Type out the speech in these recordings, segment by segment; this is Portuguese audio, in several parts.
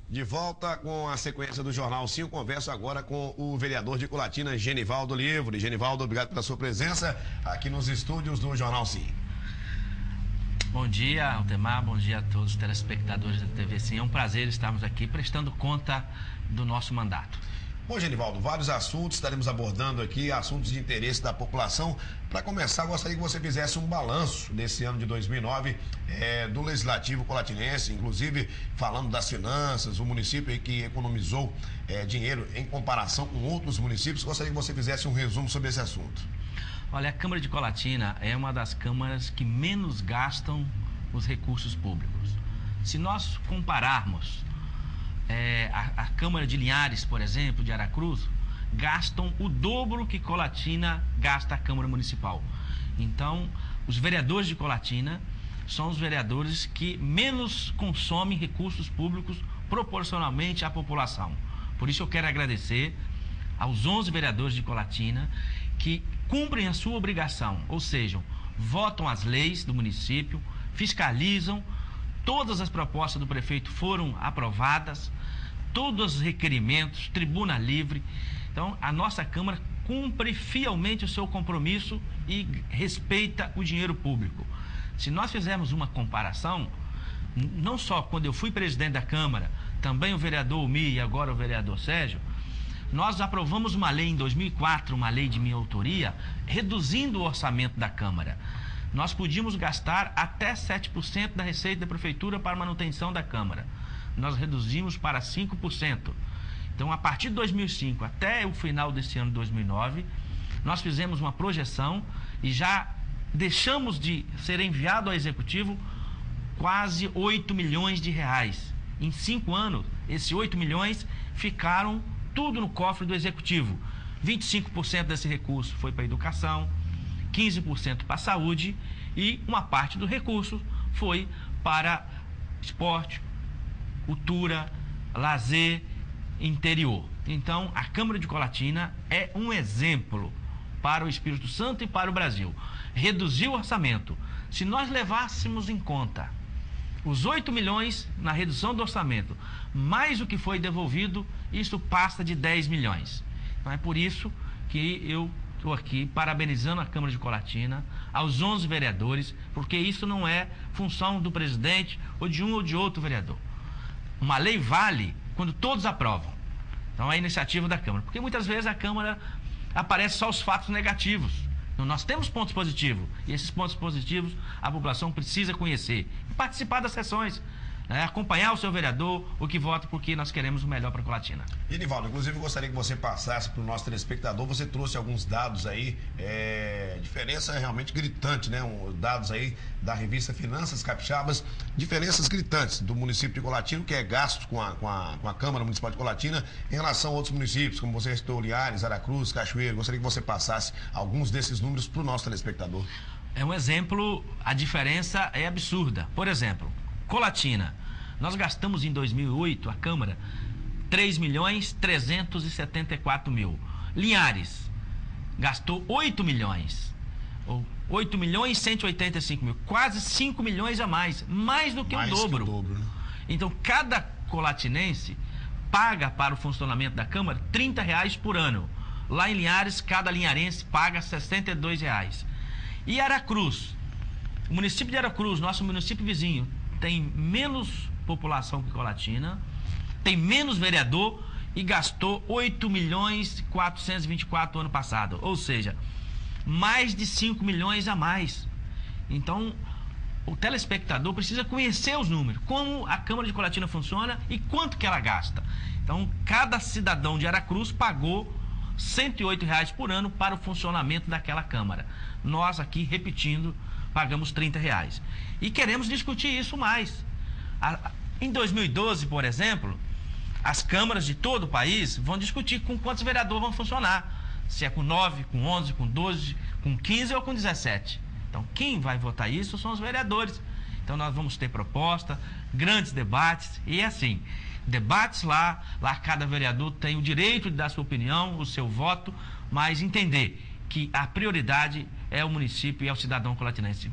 De volta com a sequência do Jornal Sim, eu converso agora com o vereador de Colatina, Genivaldo Livre. Genivaldo, obrigado pela sua presença aqui nos estúdios do Jornal Sim. Bom dia, Altemar, bom dia a todos os telespectadores da TV Sim. É um prazer estarmos aqui prestando conta do nosso mandato. Bom, Genivaldo, vários assuntos estaremos abordando aqui, assuntos de interesse da população. Para começar, gostaria que você fizesse um balanço desse ano de 2009 do Legislativo colatinense, inclusive falando das finanças, o município aí que economizou dinheiro em comparação com outros municípios. Gostaria que você fizesse um resumo sobre esse assunto. Olha, a Câmara de Colatina é uma das câmaras que menos gastam os recursos públicos. Se nós compararmos a Câmara de Linhares, por exemplo, de Aracruz, gastam o dobro que Colatina gasta a Câmara Municipal. Então, os vereadores de Colatina são os vereadores que menos consomem recursos públicos proporcionalmente à população. Por isso eu quero agradecer aos 11 vereadores de Colatina que cumprem a sua obrigação, ou seja, votam as leis do município, fiscalizam, todas as propostas do prefeito foram aprovadas, todos os requerimentos, tribuna livre. Então, a nossa Câmara cumpre fielmente o seu compromisso e respeita o dinheiro público. Se nós fizermos uma comparação, não só quando eu fui presidente da Câmara, também o vereador Umi e agora o vereador Sérgio, nós aprovamos uma lei em 2004, uma lei de minha autoria, reduzindo o orçamento da Câmara. Nós podíamos gastar até 7% da receita da Prefeitura para manutenção da Câmara. Nós reduzimos para 5%. Então, a partir de 2005 até o final desse ano, 2009, nós fizemos uma projeção e já deixamos de ser enviado ao Executivo quase 8 milhões de reais. Em 5 anos, esses 8 milhões ficaram tudo no cofre do Executivo. 25% desse recurso foi para a educação, 15% para a saúde e uma parte do recurso foi para esporte, cultura, lazer, interior. Então, a Câmara de Colatina é um exemplo para o Espírito Santo e para o Brasil. Reduziu o orçamento. Se nós levássemos em conta os 8 milhões na redução do orçamento, mais o que foi devolvido, isso passa de 10 milhões. Então, é por isso que eu estou aqui parabenizando a Câmara de Colatina, aos 11 vereadores, porque isso não é função do presidente ou de um ou de outro vereador. Uma lei vale quando todos aprovam. Então, é a iniciativa da Câmara. Porque muitas vezes a Câmara aparece só os fatos negativos. Então, nós temos pontos positivos, e esses pontos positivos a população precisa conhecer. Participar das sessões, acompanhar o seu vereador, o que vota, porque nós queremos o melhor para a Colatina. Genivaldo, inclusive eu gostaria que você passasse para o nosso telespectador, você trouxe alguns dados aí, diferença realmente gritante, né? Dados aí da revista Finanças Capixabas, diferenças gritantes do município de Colatina, que é gasto com a Câmara Municipal de Colatina, em relação a outros municípios, como você citou, Linhares, Aracruz, Cachoeiro. Gostaria que você passasse alguns desses números para o nosso telespectador. É um exemplo, a diferença é absurda. Por exemplo, Colatina, nós gastamos em 2008, a Câmara, 3.374.000. Linhares gastou 8 milhões, ou 8.185.000, quase 5 milhões a mais do que o dobro. Né? Então, cada colatinense paga para o funcionamento da Câmara R$30 por ano. Lá em Linhares, cada linharense paga R$62. E Aracruz, o município de Aracruz, nosso município vizinho, tem menos população que Colatina, tem menos vereador e gastou 8.424.000 ano passado, ou seja, mais de 5 milhões a mais. Então, o telespectador precisa conhecer os números, como a Câmara de Colatina funciona e quanto que ela gasta. Então, cada cidadão de Aracruz pagou R$108 por ano para o funcionamento daquela Câmara. Nós aqui, repetindo, pagamos R$30. E queremos discutir isso mais. Em 2012, por exemplo, as câmaras de todo o país vão discutir com quantos vereadores vão funcionar. Se é com 9, com 11, com 12, com 15 ou com 17. Então, quem vai votar isso são os vereadores. Então, nós vamos ter proposta, grandes debates, e é assim, debates lá cada vereador tem o direito de dar sua opinião, o seu voto, mas entender que a prioridade é o município e é o cidadão colatinense,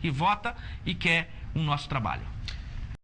que vota e quer o nosso trabalho.